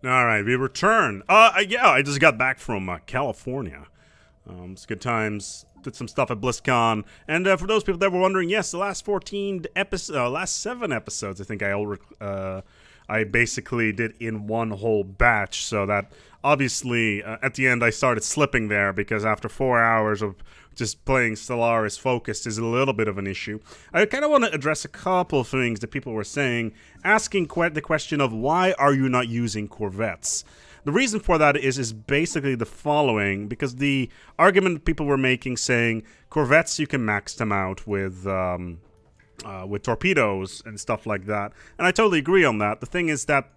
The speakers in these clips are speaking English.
All right, we return. Yeah, I just got back from California. It's good times. Did some stuff at BlizzCon, and for those people that were wondering, yes, the last 7 episodes, I think I basically did in one whole batch. So that obviously at the end I started slipping there because after 4 hours of just playing Stellaris focused is a little bit of an issue. I kind of want to address a couple of things that people were saying, asking the question of why are you not using corvettes? The reason for that is basically the following, because the argument people were making saying corvettes, you can max them out with torpedoes and stuff like that. And I totally agree on that. The thing is that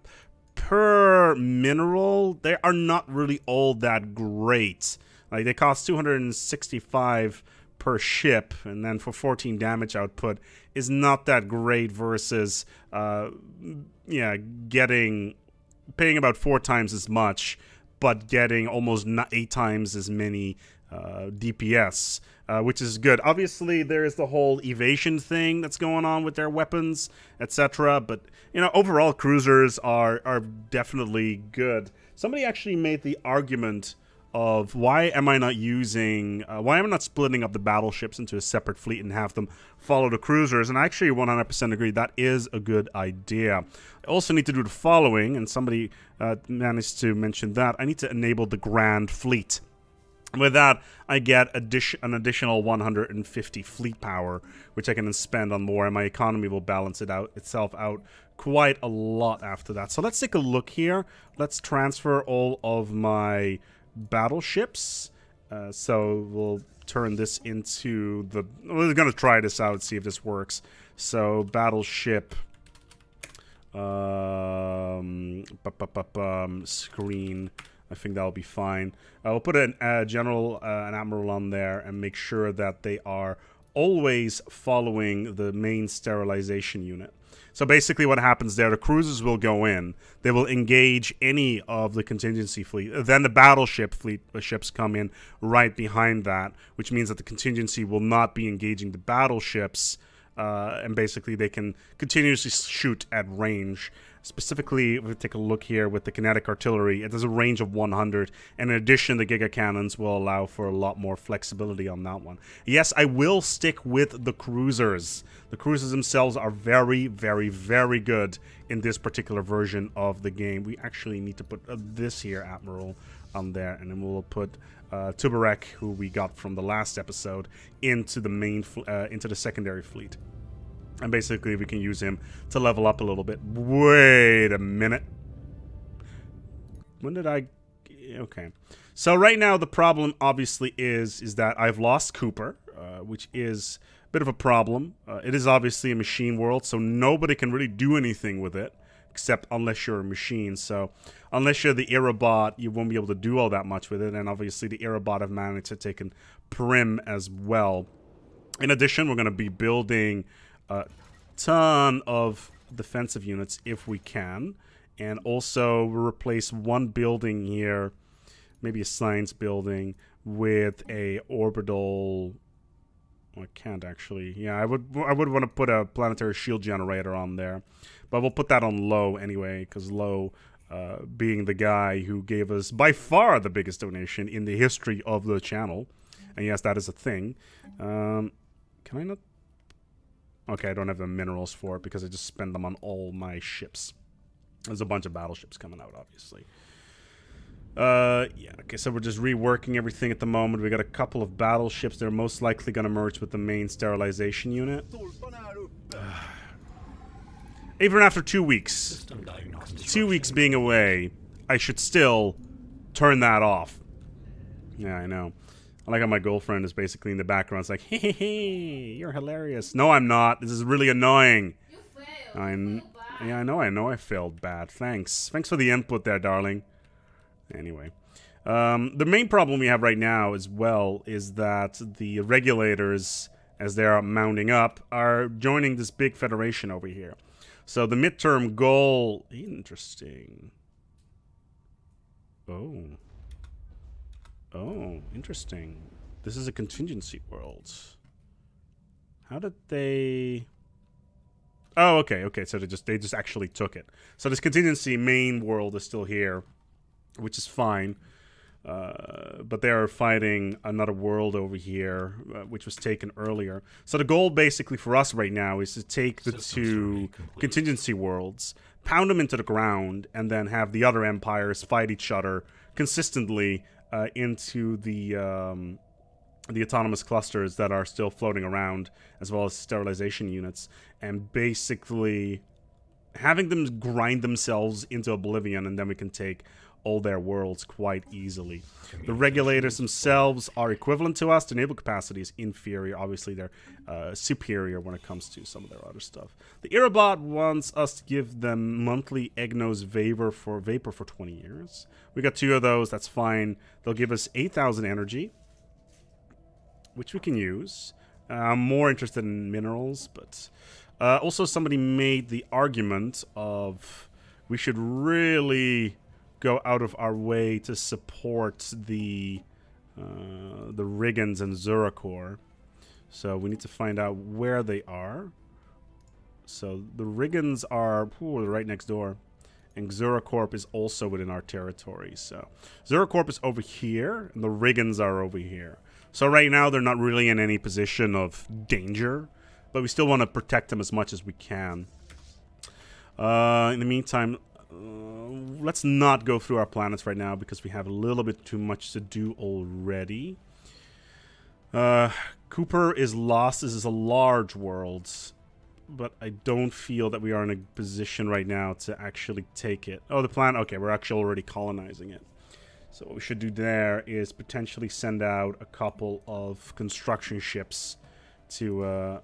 per mineral, they are not really all that great. Like, they cost 265 per ship, and then for 14 damage output is not that great versus, paying about 4 times as much, but getting almost 8 times as many DPS, which is good. Obviously, there is the whole evasion thing that's going on with their weapons, etc. But, you know, overall, cruisers are definitely good. Somebody actually made the argument of why am I not splitting up the battleships into a separate fleet and have them follow the cruisers, and I actually 100% agree that is a good idea. I also need to do the following, and somebody managed to mention that. I need to enable the Grand Fleet. With that, I get an additional 150 fleet power, which I can then spend on more, and my economy will balance itself out quite a lot after that. So let's take a look here. Let's transfer all of my battleships. So we'll turn this into the... We're going to try this out, see if this works. So battleship... screen... I think that'll be fine. We'll put an general, an admiral on there and make sure that they are always following the main sterilization unit. So basically what happens there, the cruisers will go in, they will engage any of the contingency fleet, then the battleship ships come in right behind that, which means that the contingency will not be engaging the battleships, and basically they can continuously shoot at range. Specifically, if we take a look here with the kinetic artillery, it has a range of 100, and in addition, the Giga Cannons will allow for a lot more flexibility on that one. Yes, I will stick with the cruisers. The cruisers themselves are very, very, very good in this particular version of the game. We actually need to put this here, Admiral, on there, and then we'll put Tubarek, who we got from the last episode, into the main, into the secondary fleet. And basically, we can use him to level up a little bit. Wait a minute. When did I... Okay. So right now, the problem, obviously, is that I've lost Cooper, which is a bit of a problem. It is obviously a machine world, so nobody can really do anything with it, except unless you're a machine. So unless you're the Aerobot, you won't be able to do all that much with it. And obviously, the Aerobot have managed to take Prim as well. In addition, we're going to be building... a ton of defensive units if we can, and also we'll replace one building here, maybe a science building, with a orbital... I can't actually. Yeah, I would want to put a planetary shield generator on there, but we'll put that on low anyway, because low being the guy who gave us by far the biggest donation in the history of the channel, and yes, that is a thing. Can I not? Okay, I don't have the minerals for it because I just spend them on all my ships. There's a bunch of battleships coming out, obviously. Yeah, okay, so we're just reworking everything at the moment. We got a couple of battleships. They're most likely going to merge with the main sterilization unit. Even after 2 weeks, 2 weeks being away, I should still turn that off. Yeah, I know. I like how my girlfriend is basically in the background. It's like, hey, you're hilarious. No, I'm not. This is really annoying. You failed. Yeah, I know I failed bad. Thanks for the input there, darling. Anyway. The main problem we have right now as well is that the regulators, as they're mounting up, are joining this big federation over here. So the midterm goal... Interesting. Oh, interesting. This is a contingency world. How did they... Oh, okay, okay. So they just actually took it. So this contingency main world is still here, which is fine. But they are fighting another world over here, which was taken earlier. So the goal basically for us right now is to take the two contingency worlds, pound them into the ground, and then have the other empires fight each other consistently into the autonomous clusters that are still floating around, as well as sterilization units, and basically having them grind themselves into oblivion, and then we can take all their worlds quite easily. The regulators themselves are equivalent to us. The naval capacity is inferior. Obviously, they're superior when it comes to some of their other stuff. The Irabot wants us to give them monthly Egnos vapor for 20 years. We got 2 of those. That's fine. They'll give us 8,000 energy, which we can use. I'm more interested in minerals, but also somebody made the argument of we should really go out of our way to support the Riggans and Zuracor. So we need to find out where they are. So the Riggans are right next door, and Zuracorp is also within our territory. So Zuracorp is over here, and the Riggans are over here. So right now they're not really in any position of danger, but we still want to protect them as much as we can. In the meantime, let's not go through our planets right now because we have a little bit too much to do already. Cooper is lost. This is a large world, but I don't feel that we are in a position right now to actually take it. Oh, the planet. Okay, we're actually already colonizing it. So what we should do there is potentially send out a couple of construction ships to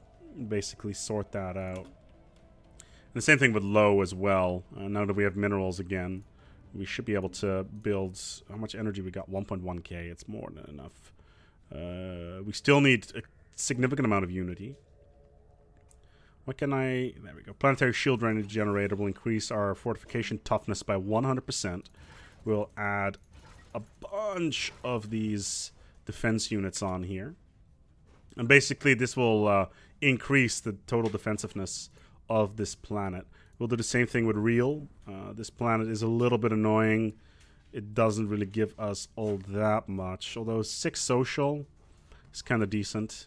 basically sort that out. And the same thing with Low as well. Now that we have minerals again, we should be able to build... How much energy we got? 1.1k. It's more than enough. We still need a significant amount of unity. What can I... There we go. Planetary shield drainage generator will increase our fortification toughness by 100%. We'll add a bunch of these defense units on here. And basically this will increase the total defensiveness of this planet. We'll do the same thing with Real. This planet is a little bit annoying. It doesn't really give us all that much. Although 6 social is kind of decent.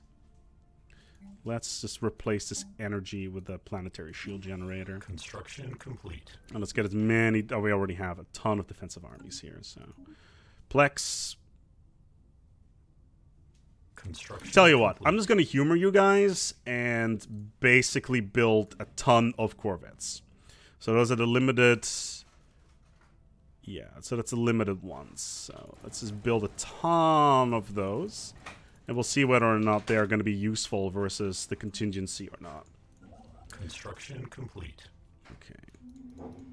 Let's just replace this energy with the planetary shield generator. Construction complete. And let's get as many... Oh, we already have a ton of defensive armies here, so... Plex. Tell you what, I'm just going to humor you guys and basically build a ton of Corvettes. So those are the limited... Yeah, so that's the limited ones. So let's just build a ton of those. And we'll see whether or not they are going to be useful versus the contingency or not. Construction complete. Okay.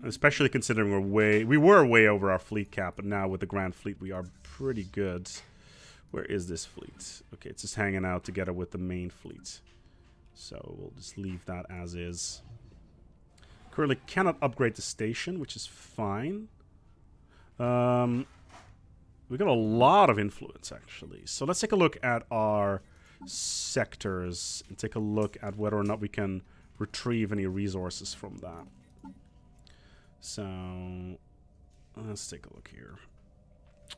Especially considering we were way over our fleet cap, but now with the Grand Fleet we are pretty good. Where is this fleet? Okay, it's just hanging out together with the main fleet. So we'll just leave that as is. Currently cannot upgrade the station, which is fine. We got a lot of influence, actually. So let's take a look at our sectors and take a look at whether or not we can retrieve any resources from that. So let's take a look here.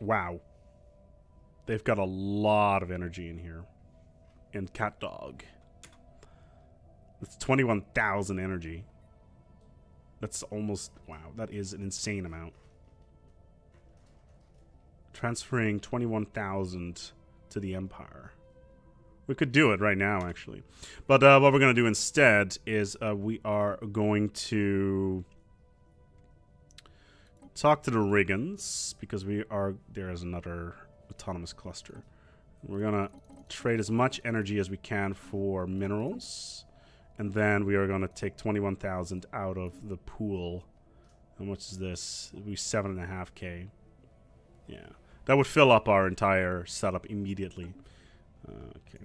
Wow. They've got a lot of energy in here. And Cat Dog. That's 21,000 energy. That's almost... Wow, that is an insane amount. Transferring 21,000 to the Empire. We could do it right now, actually. But what we're going to do instead is we are going to talk to the Riggans, because we are... There's another autonomous cluster. We're going to trade as much energy as we can for minerals. And then we are going to take 21,000 out of the pool. How much is this? It'll be 7.5k. Yeah. That would fill up our entire setup immediately. Okay.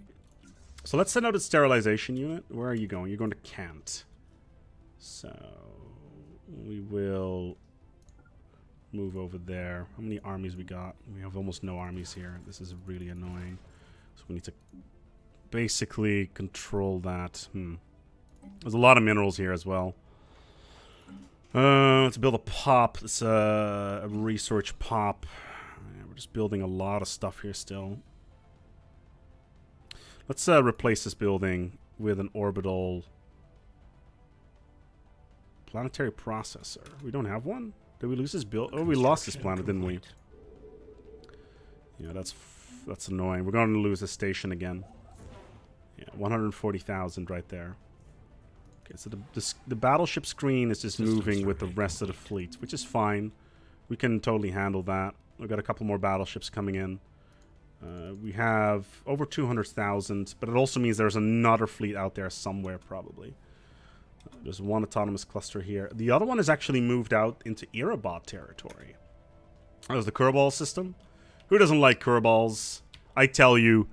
So let's send out a sterilization unit. Where are you going? You're going to Kant. So we will move over there. How many armies we got? We have almost no armies here. This is really annoying. So we need to basically control that. There's a lot of minerals here as well. Let's build a pop. It's a research pop. Yeah, we're just building a lot of stuff here still. Let's replace this building with an orbital planetary processor. We don't have one? Did we lose this build? Oh, we lost this planet, didn't we? Yeah, that's annoying. We're going to lose the station again. Yeah, 140,000 right there. Okay, so the battleship screen is just moving with the rest of the fleet, which is fine. We can totally handle that. We've got a couple more battleships coming in. We have over 200,000, but it also means there's another fleet out there somewhere, probably. There's one autonomous cluster here. The other one is actually moved out into Erebot territory. There's the Kerbal system. Who doesn't like Kerbals? I tell you,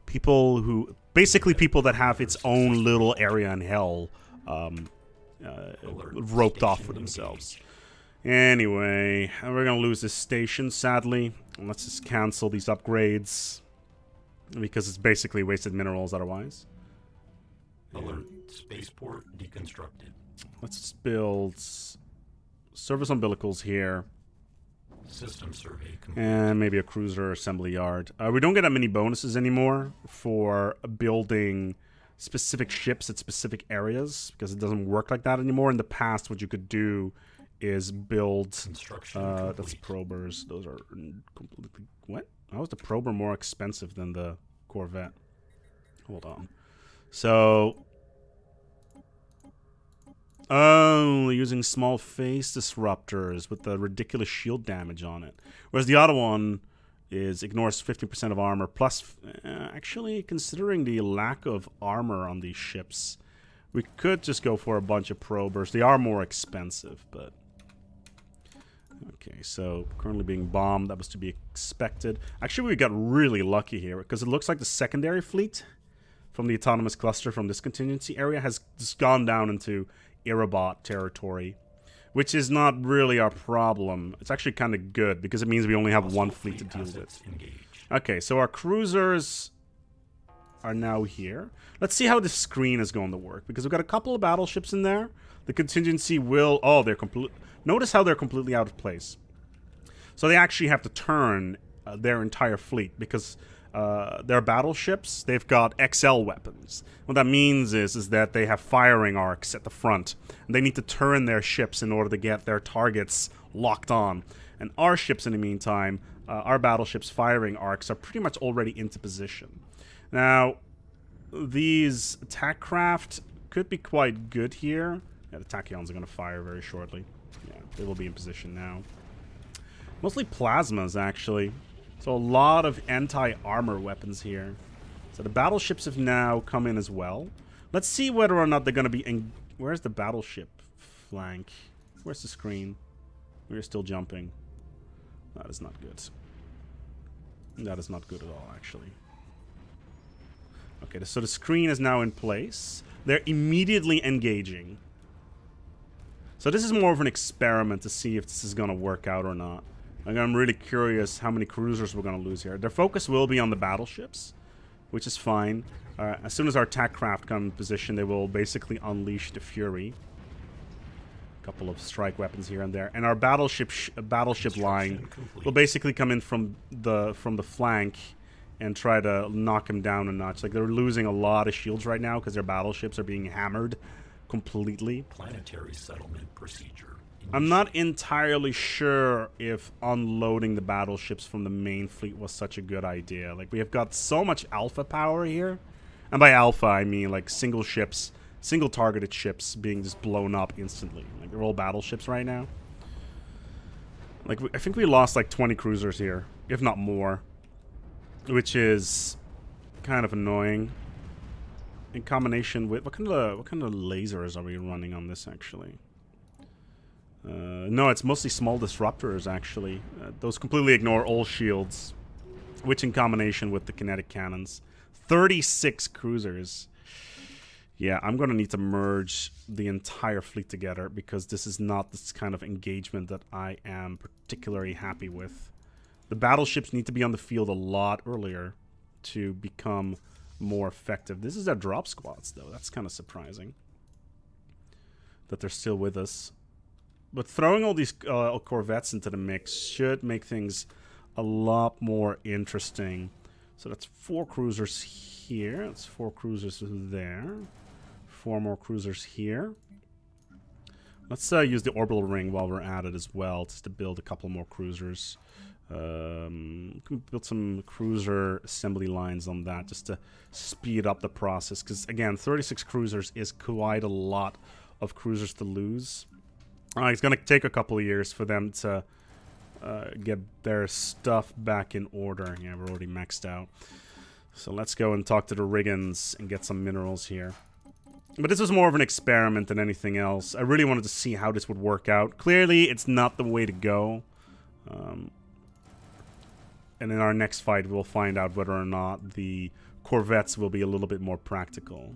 people who... Basically people that have its own little area in hell roped off for themselves. Anyway, we're going to lose this station, sadly. Let's just cancel these upgrades. Because it's basically wasted minerals otherwise. Alert. Spaceport deconstructed. Let's build service umbilicals here. System survey complete. And maybe a cruiser assembly yard. We don't get that many bonuses anymore for building specific ships at specific areas because it doesn't work like that anymore. In the past, what you could do is build... that's probers. Those are completely... What? How is the prober more expensive than the Corvette? Hold on. So... Oh, using small face disruptors with the ridiculous shield damage on it. Whereas the other one is ignores 50% of armor. Plus, actually, considering the lack of armor on these ships, we could just go for a bunch of probers. They are more expensive, but... Okay, so currently being bombed. That was to be expected. Actually, we got really lucky here because it looks like the secondary fleet from the autonomous cluster from this contingency area has just gone down into Erebot territory, which is not really our problem. It's actually kind of good because it means we only have one fleet to deal with. Okay, so our cruisers are now here. Let's see how this screen is going to work because we've got a couple of battleships in there. The contingency will... Oh, they're complete... Notice how they're completely out of place. So they actually have to turn their entire fleet because... their battleships, they've got XL weapons. What that means is that they have firing arcs at the front. And they need to turn their ships in order to get their targets locked on. And our ships, in the meantime, our battleships' firing arcs are pretty much already into position. Now, these attack craft could be quite good here. Yeah, the tachyons are going to fire very shortly. Yeah, they will be in position now. Mostly plasmas, actually. So a lot of anti-armor weapons here. So the battleships have now come in as well. Let's see whether or not they're going to be... Where's the battleship flank? Where's the screen? We're still jumping. That is not good. That is not good at all, actually. Okay, so the screen is now in place. They're immediately engaging. So this is more of an experiment to see if this is going to work out or not. I'm really curious how many cruisers we're going to lose here. Their focus will be on the battleships, which is fine. As soon as our attack craft come in position, they will basically unleash the Fury. A couple of strike weapons here and there. And our battleship line will basically come in from the flank and try to knock them down a notch. Like, they're losing a lot of shields right now because their battleships are being hammered completely. Planetary settlement procedure. I'm not entirely sure if unloading the battleships from the main fleet was such a good idea. Like, we have got so much alpha power here. And by alpha, I mean, like, single ships, single targeted ships being just blown up instantly. Like, they're all battleships right now. Like, I think we lost, like, 20 cruisers here, if not more. Which is kind of annoying. In combination with... What kind of lasers are we running on this, actually? No, it's mostly small disruptors, actually. Those completely ignore all shields, which in combination with the kinetic cannons. 36 cruisers. Yeah, I'm going to need to merge the entire fleet together because this is not this kind of engagement that I am particularly happy with. The battleships need to be on the field a lot earlier to become more effective. This is their drop squads, though. That's kind of surprising. that they're still with us. But throwing all these corvettes into the mix should make things a lot more interesting. So that's 4 cruisers here. That's 4 cruisers there. 4 more cruisers here. Let's use the orbital ring while we're at it as well, just to build a couple more cruisers. We can build some cruiser assembly lines on that just to speed up the process. Because, again, 36 cruisers is quite a lot of cruisers to lose. It's going to take a couple of years for them to get their stuff back in order. Yeah, we're already maxed out. So let's go and talk to the Riggins and get some minerals here. But this was more of an experiment than anything else. I really wanted to see how this would work out. Clearly, it's not the way to go. And in our next fight, we'll find out whether or not the corvettes will be a little bit more practical.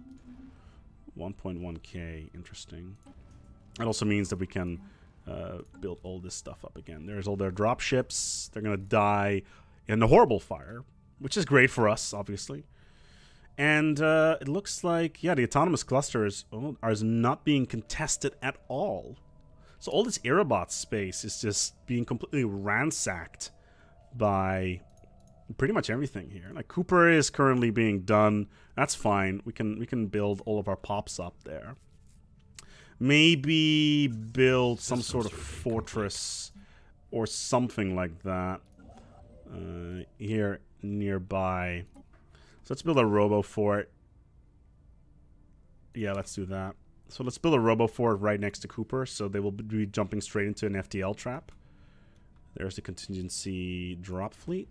1.1k, interesting. That also means that we can build all this stuff up again. There's all their drop ships. They're going to die in the horrible fire, which is great for us, obviously. And it looks like, yeah, the autonomous clusters are not being contested at all. So all this Aerobot space is just being completely ransacked by pretty much everything here. Like Cooper is currently being done. That's fine. We can build all of our pops up there. Maybe build some sort of fortress or something like that here nearby. So let's build a robo fort. Yeah, let's do that. So let's build a robo fort right next to Cooper, so they will be jumping straight into an FTL trap. There's the contingency drop fleet.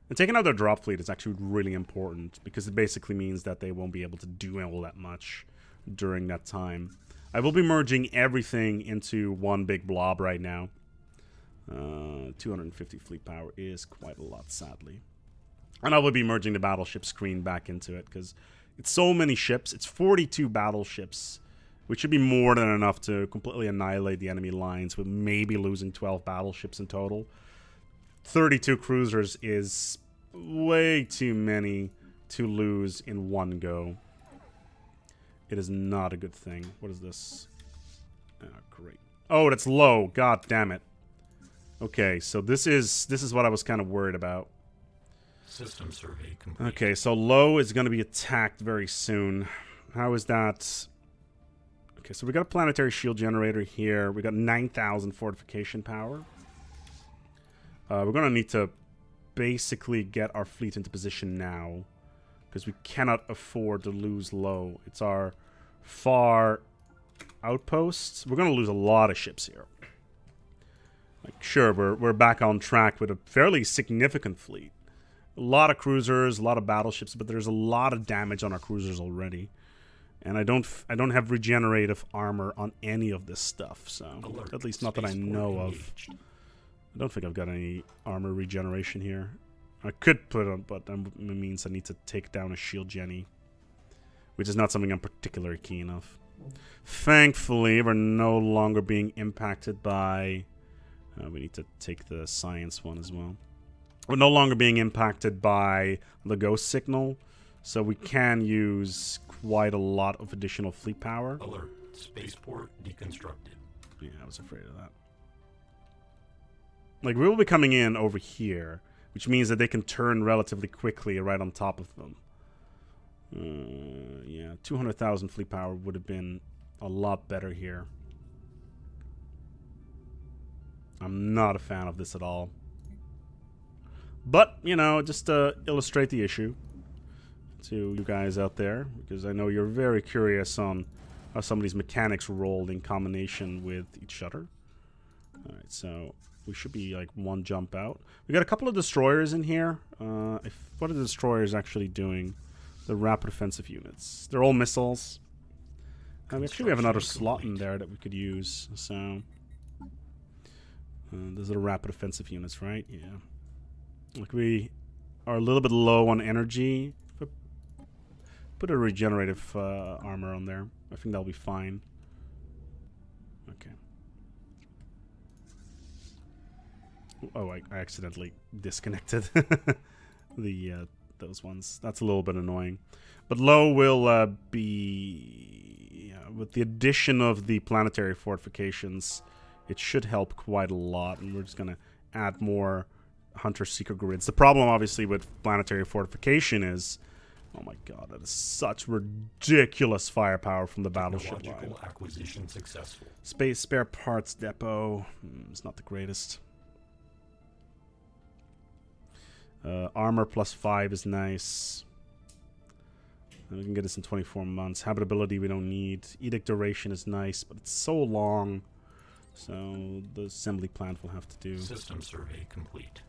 And taking out their drop fleet is actually really important, because it basically means that they won't be able to do all that much during that time. I will be merging everything into one big blob right now. 250 fleet power is quite a lot, sadly. And I will be merging the battleship screen back into it, because it's so many ships. It's 42 battleships, which should be more than enough to completely annihilate the enemy lines, with maybe losing 12 battleships in total. 32 cruisers is way too many to lose in one go. It is not a good thing. What is this? Oh, great. Oh, that's low. God damn it. Okay, so this is what I was kind of worried about. System survey complete. Okay, so low is going to be attacked very soon. How is that? Okay, so we got a planetary shield generator here. We got 9,000 fortification power. We're going to need to basically get our fleet into position now, because we cannot afford to lose low. It's our far outposts. We're going to lose a lot of ships here. Like, sure, we're back on track with a fairly significant fleet. A lot of cruisers, a lot of battleships, but there's a lot of damage on our cruisers already. And I don't have regenerative armor on any of this stuff, so Alert. at least not that I know of. I don't think I've got any armor regeneration here. I could put on, but that means I need to take down a shield Jenny, which is not something I'm particularly keen of. Thankfully, we're no longer being impacted by... we need to take the science one as well. We're no longer being impacted by the ghost signal, so we can use quite a lot of additional fleet power. Alert. Spaceport deconstructed. Yeah, I was afraid of that. Like, we will be coming in over here, which means that they can turn relatively quickly right on top of them. Yeah, 200,000 fleet power would have been a lot better here. I'm not a fan of this at all. But, you know, just to illustrate the issue to you guys out there, because I know you're very curious on how some of these mechanics rolled in combination with each other. Alright, so we should be like one jump out. We got a couple of destroyers in here. What are the destroyers actually doing? The rapid offensive units. They're all missiles. Actually, we have another slot in there that we could use. So those are the rapid offensive units, right? Yeah. Like, we are a little bit low on energy. Put a regenerative armor on there. I think that'll be fine. Okay. Oh, I accidentally disconnected the those ones. That's a little bit annoying. But low will be... Yeah, with the addition of the planetary fortifications, it should help quite a lot. And we're just going to add more Hunter-Seeker grids. The problem, obviously, with planetary fortification is... Oh my god, that is such ridiculous firepower from the battleship line. Acquisition successful. Space spare parts depot. It's not the greatest. Armor +5 is nice. And we can get this in 24 months. Habitability we don't need. Edict duration is nice, but it's so long. So the assembly plant will have to do. System survey complete.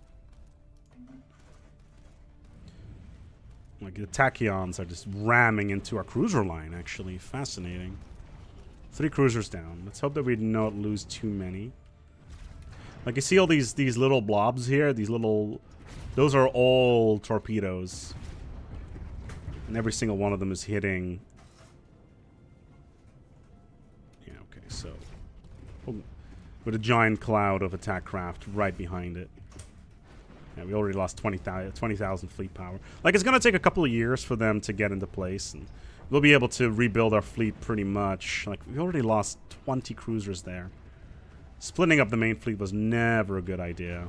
Like the tachyons are just ramming into our cruiser line, actually. Fascinating. 3 cruisers down. Let's hope that we don't lose too many. Like, you see all these little blobs here? These little... Those are all torpedoes. And every single one of them is hitting... Yeah, okay, so... With a giant cloud of attack craft right behind it. Yeah, we already lost 20,000 fleet power. Like, it's going to take a couple of years for them to get into place. And we'll be able to rebuild our fleet pretty much. Like, we already lost 20 cruisers there. Splitting up the main fleet was never a good idea.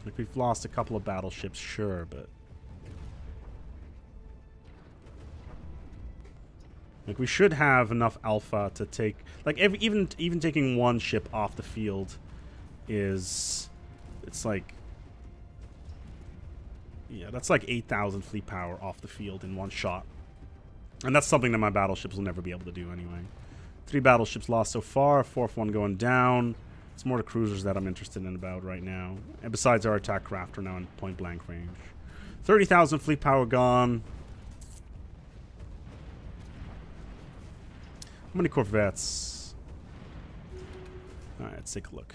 Like, we've lost a couple of battleships, sure, but... Like, we should have enough alpha to take... Like, even taking one ship off the field is... It's like... Yeah, that's like 8,000 fleet power off the field in one shot. And that's something that my battleships will never be able to do anyway. 3 battleships lost so far, 4th one going down. It's more the cruisers that I'm interested in about right now. And besides, our attack craft are now in point-blank range. 30,000 fleet power gone. How many corvettes? Alright, let's take a look.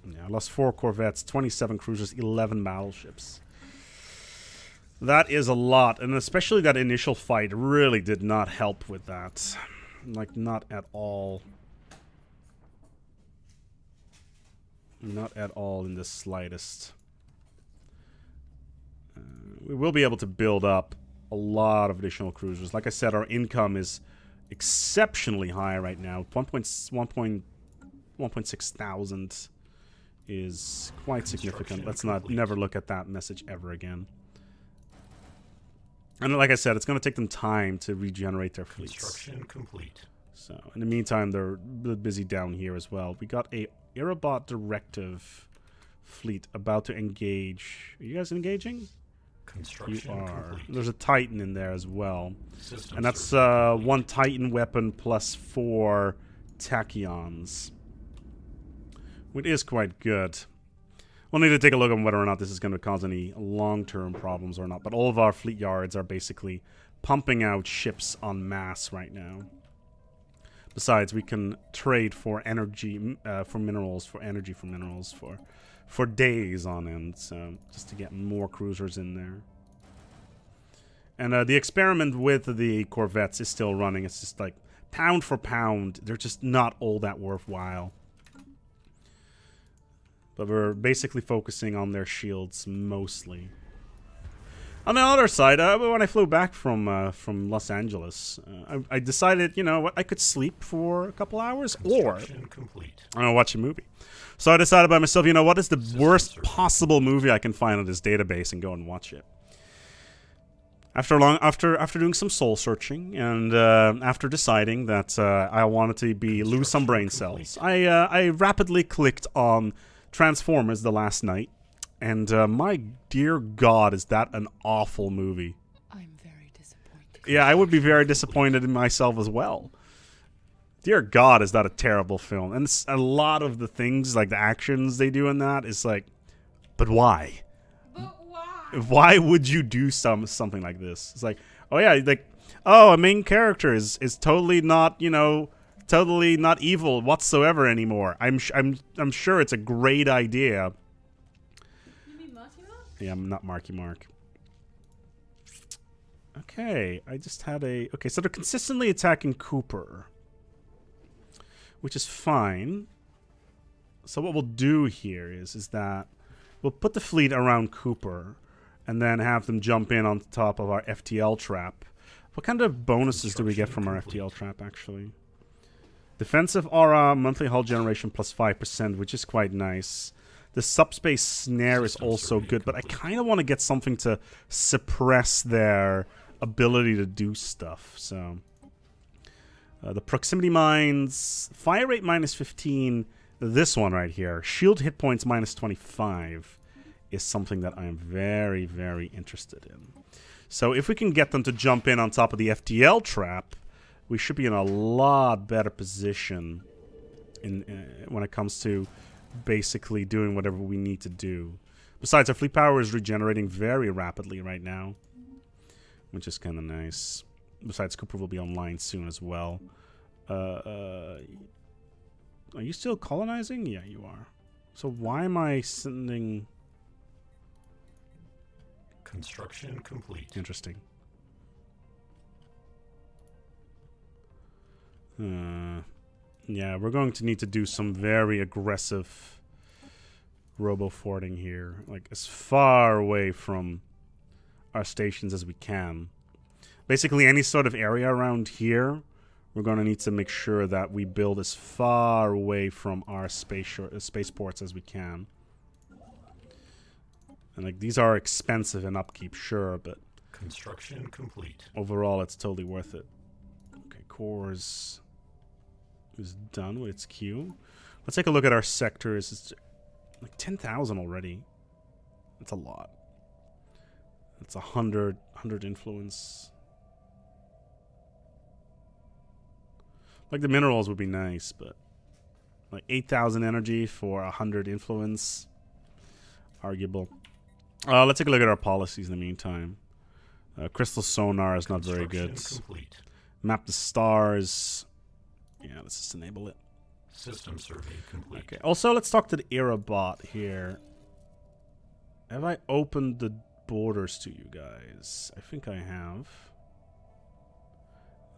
Yeah, I lost 4 corvettes, 27 cruisers, 11 battleships. That is a lot, and especially that initial fight really did not help with that. Like, not at all. Not at all in the slightest. We will be able to build up a lot of additional cruisers. Like I said, our income is exceptionally high right now. 1.6 thousand is quite significant. Let's never look at that message ever again. And like I said, it's going to take them time to regenerate their fleets. Construction complete. So in the meantime, they're busy down here as well. We got a Aerobot directive fleet about to engage. Are you guys engaging? Construction You are. complete. There's a Titan in there as well. System And that's survey. 1 Titan weapon plus 4 tachyons. Which is quite good. We'll need to take a look at whether or not this is going to cause any long-term problems or not. But all of our fleet yards are basically pumping out ships en masse right now. Besides, we can trade for energy, for minerals, for days on end. So just to get more cruisers in there. And the experiment with the corvettes is still running. It's just like pound for pound, they're just not all that worthwhile. But we're basically focusing on their shields mostly. On the other side, when I flew back from Los Angeles, I decided, you know what, I could sleep for a couple hours or Complete. I'm gonna watch a movie. So I decided by myself, you know what is the worst possible movie I can find on this database and go and watch it. After doing some soul searching and after deciding that I wanted to lose some brain cells, I rapidly clicked on Transformers: The Last Knight, and my dear God, is that an awful movie. I'm very disappointed. Yeah, I would be very disappointed in myself as well. Dear God, is that a terrible film. And a lot of the things, like the actions they do in that, is like, but why? But why? Why would you do something like this? It's like, oh yeah, like, oh, a main character is totally not, you know, totally not evil whatsoever anymore. I'm sure it's a great idea. You mean Marky Mark? Yeah, I'm not Marky Mark. Okay, I just had a... Okay, so they're consistently attacking Cooper, which is fine. So what we'll do here is that we'll put the fleet around Cooper, and then have them jump in on top of our FTL trap. What kind of bonuses do we get from our FTL trap, actually? Defensive aura, monthly hull generation plus 5%, which is quite nice. The subspace snare is also good, but I kind of want to get something to suppress their ability to do stuff, so... the proximity mines, fire rate minus 15, this one right here, shield hit points minus 25, is something that I am very, very interested in. So if we can get them to jump in on top of the FTL trap, we should be in a lot better position when it comes to basically doing whatever we need to do. Besides, our fleet power is regenerating very rapidly right now, which is kind of nice. Besides, Cooper will be online soon as well. Are you still colonizing? Yeah, you are. So why am I sending... Construction complete. Interesting. Yeah, we're going to need to do some very aggressive robo-forting here. Like, as far away from our stations as we can. Basically, any sort of area around here, we're going to need to make sure that we build as far away from our spaceports as we can. And like, these are expensive in upkeep, sure, but construction complete. Overall, it's totally worth it. Okay, cores is done with its queue. Let's take a look at our sectors. It's like 10,000 already. That's a lot. It's 100 influence. Like, the minerals would be nice, but like 8,000 energy for 100 influence, arguable. Let's take a look at our policies in the meantime. Crystal sonar is not very good. Complete. Map the stars. Yeah, let's just enable it. System survey complete. Okay. Also, let's talk to the era bot here. Have I opened the borders to you guys? I think I have.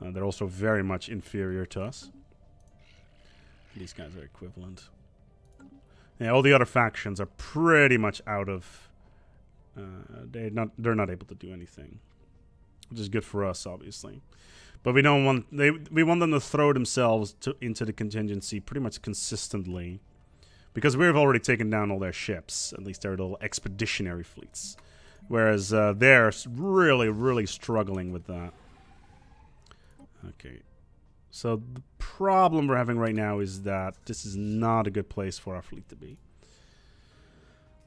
They're also very much inferior to us. These guys are equivalent. Yeah, all the other factions are pretty much out of... they're not able to do anything, which is good for us, obviously. But we don't want we want them to throw themselves into the contingency pretty much consistently, because we've already taken down all their ships, at least their little expeditionary fleets, whereas they're really struggling with that. Okay, so the problem we're having right now is that this is not a good place for our fleet to be.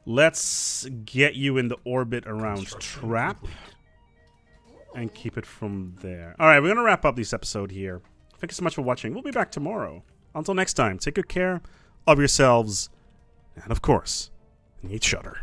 Let's get you in the orbit around Trap and keep it from there. All right, we're going to wrap up this episode here. Thank you so much for watching. We'll be back tomorrow. Until next time, take good care of yourselves and, of course, each other.